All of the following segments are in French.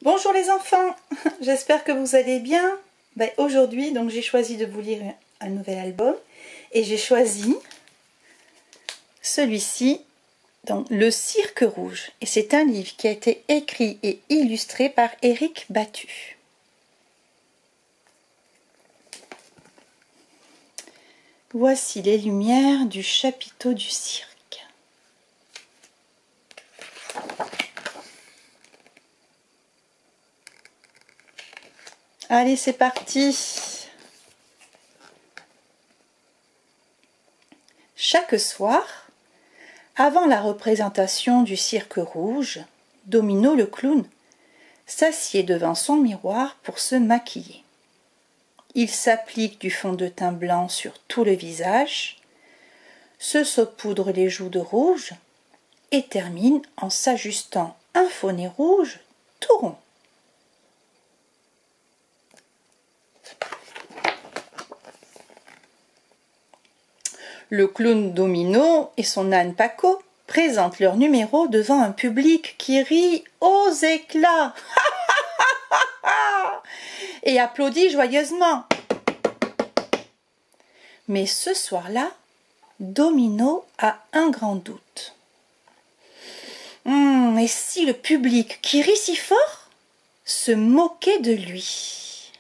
Bonjour les enfants, j'espère que vous allez bien. Aujourd'hui, donc j'ai choisi de vous lire un nouvel album et j'ai choisi celui-ci, donc Le Cirque Rouge. Et c'est un livre qui a été écrit et illustré par Éric Battu. Voici les lumières du chapiteau du cirque. Allez, c'est parti! Chaque soir, avant la représentation du Cirque Rouge, Domino le clown s'assied devant son miroir pour se maquiller. Il s'applique du fond de teint blanc sur tout le visage, se saupoudre les joues de rouge et termine en s'ajustant un faux nez rouge tout rond. Le clown Domino et son âne Paco présentent leur numéro devant un public qui rit aux éclats et applaudit joyeusement. Mais ce soir-là, Domino a un grand doute. Et si le public qui rit si fort se moquait de lui?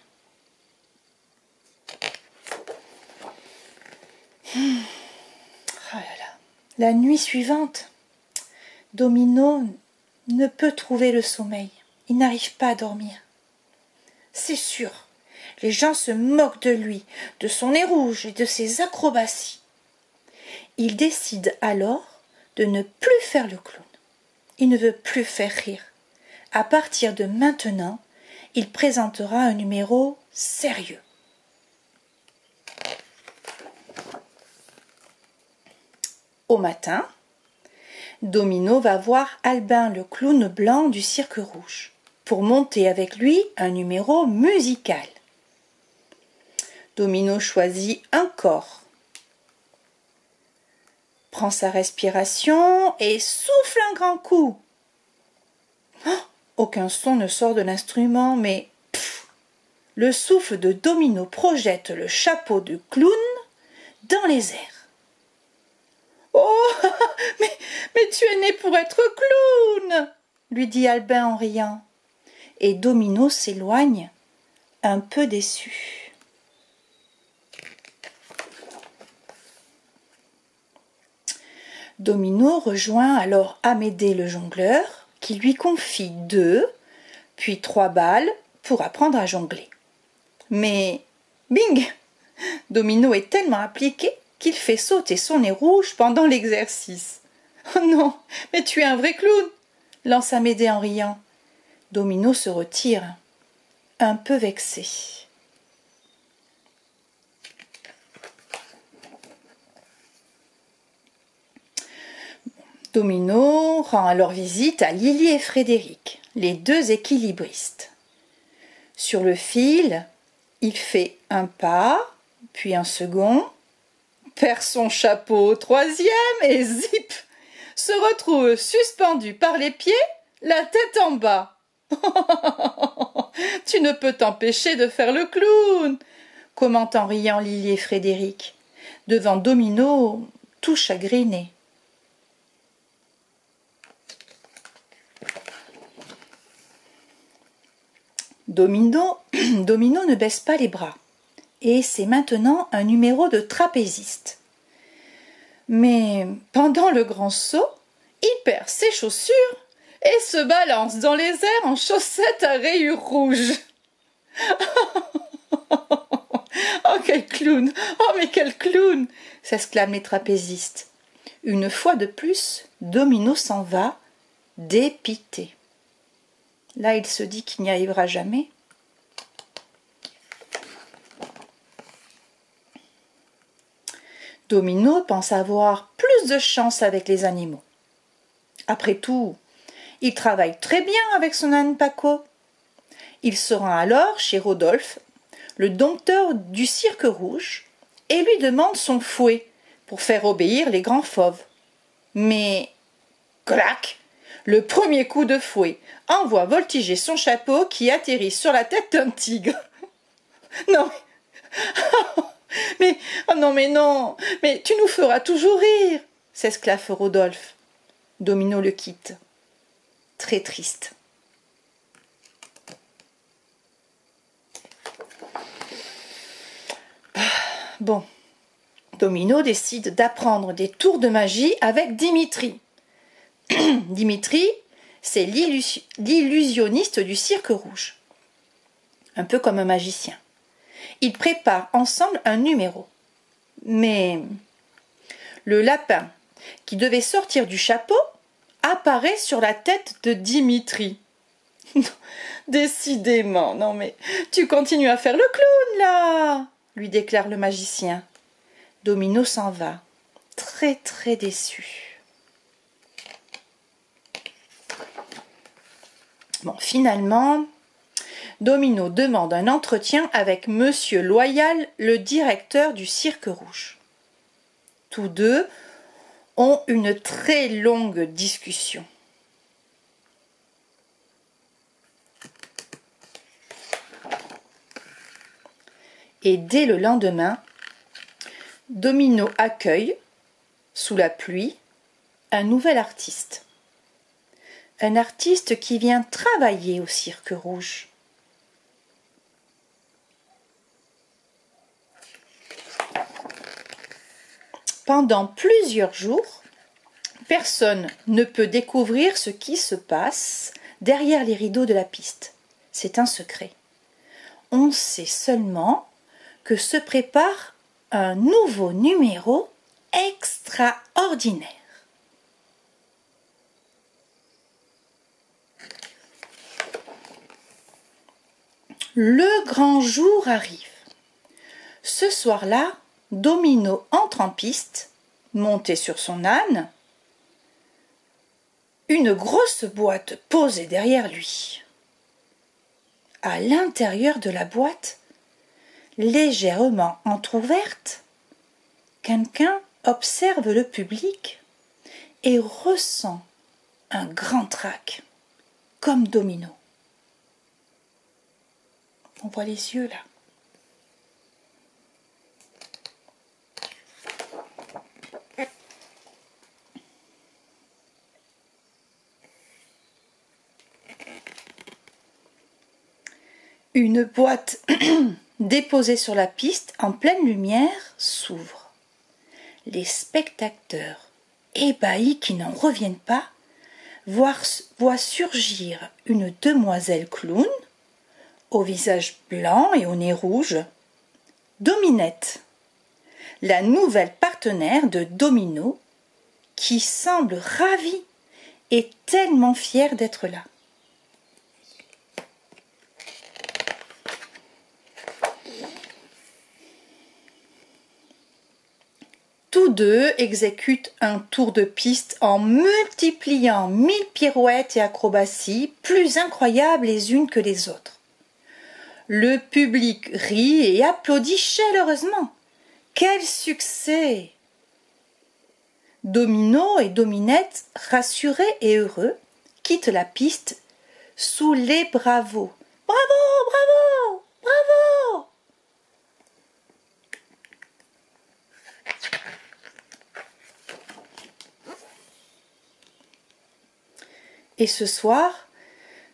Oh là là. La nuit suivante, Domino ne peut trouver le sommeil. Il n'arrive pas à dormir. C'est sûr, les gens se moquent de lui, de son nez rouge et de ses acrobaties. Il décide alors de ne plus faire le clown. Il ne veut plus faire rire. À partir de maintenant, il présentera un numéro sérieux. Au matin, Domino va voir Albin le clown blanc du Cirque Rouge pour monter avec lui un numéro musical. Domino choisit un corps, prend sa respiration et souffle un grand coup. Aucun son ne sort de l'instrument, mais le souffle de Domino projette le chapeau de clown dans les airs. Oh, mais tu es né pour être clown, lui dit Albin en riant. Et Domino s'éloigne, un peu déçu. Domino rejoint alors Amédée le jongleur, qui lui confie 2, puis 3 balles pour apprendre à jongler. Mais, bing! Domino est tellement appliqué qu'il fait sauter son nez rouge pendant l'exercice. « Oh non, mais tu es un vrai clown !» lance Amédée en riant. Domino se retire, un peu vexé. Domino rend alors visite à Lily et Frédéric, les 2 équilibristes. Sur le fil, il fait un pas, puis un second, perd son chapeau au 3e et zip, se retrouve suspendu par les pieds, la tête en bas. Tu ne peux t'empêcher de faire le clown, commente en riant Lily et Frédéric, devant Domino tout chagriné. Domino ne baisse pas les bras. Et c'est maintenant un numéro de trapéziste. Mais pendant le grand saut, il perd ses chaussures et se balance dans les airs en chaussettes à rayures rouges. Oh, quel clown! Oh, mais quel clown! S'exclament les trapézistes. Une fois de plus, Domino s'en va, dépité. Là, il se dit qu'il n'y arrivera jamais. Domino pense avoir plus de chance avec les animaux. Après tout, il travaille très bien avec son âne Paco. Il se rend alors chez Rodolphe, le dompteur du Cirque Rouge, et lui demande son fouet pour faire obéir les grands fauves. Mais, clac, Le premier coup de fouet envoie voltiger son chapeau qui atterrit sur la tête d'un tigre. Non, mais, oh non, mais non, mais tu nous feras toujours rire, s'esclaffe Rodolphe. Domino le quitte, très triste. Bon, Domino décide d'apprendre des tours de magie avec Dimitri. Dimitri, c'est l'illusionniste du cirque rouge, un peu comme un magicien. Ils préparent ensemble un numéro. Mais le lapin, qui devait sortir du chapeau, apparaît sur la tête de Dimitri. Décidément, non mais tu continues à faire le clown là, lui déclare le magicien. Domino s'en va, très très déçu. Bon, finalement, Domino demande un entretien avec Monsieur Loyal, le directeur du Cirque Rouge. Tous deux ont une très longue discussion. Et dès le lendemain, Domino accueille, sous la pluie, un nouvel artiste. Un artiste qui vient travailler au Cirque Rouge. Pendant plusieurs jours, personne ne peut découvrir ce qui se passe derrière les rideaux de la piste. C'est un secret. On sait seulement que se prépare un nouveau numéro extraordinaire. Le grand jour arrive. Ce soir-là, Domino entre en piste, monté sur son âne, une grosse boîte posée derrière lui. À l'intérieur de la boîte, légèrement entr'ouverte, quelqu'un observe le public et ressent un grand trac, comme Domino. On voit les yeux là. Une boîte déposée sur la piste en pleine lumière s'ouvre. Les spectateurs, ébahis qui n'en reviennent pas, voient surgir une demoiselle clown, au visage blanc et au nez rouge, Dominette, la nouvelle partenaire de Domino, qui semble ravie et tellement fière d'être là. Tous deux exécutent un tour de piste en multipliant 1000 pirouettes et acrobaties plus incroyables les unes que les autres. Le public rit et applaudit chaleureusement. Quel succès! Domino et Dominette, rassurés et heureux, quittent la piste sous les bravos. Bravo, bravo, bravo! Et ce soir,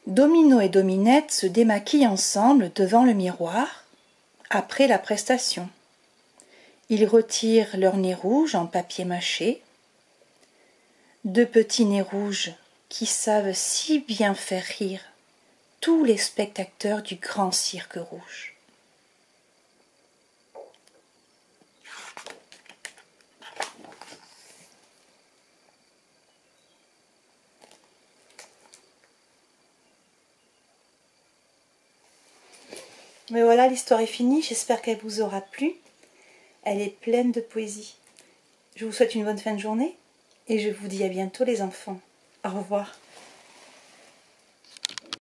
Domino et Dominette se démaquillent ensemble devant le miroir, après la prestation. Ils retirent leur nez rouge en papier mâché, deux petits nez rouges qui savent si bien faire rire tous les spectateurs du grand cirque rouge. Mais voilà, l'histoire est finie, j'espère qu'elle vous aura plu. Elle est pleine de poésie. Je vous souhaite une bonne fin de journée et je vous dis à bientôt les enfants. Au revoir.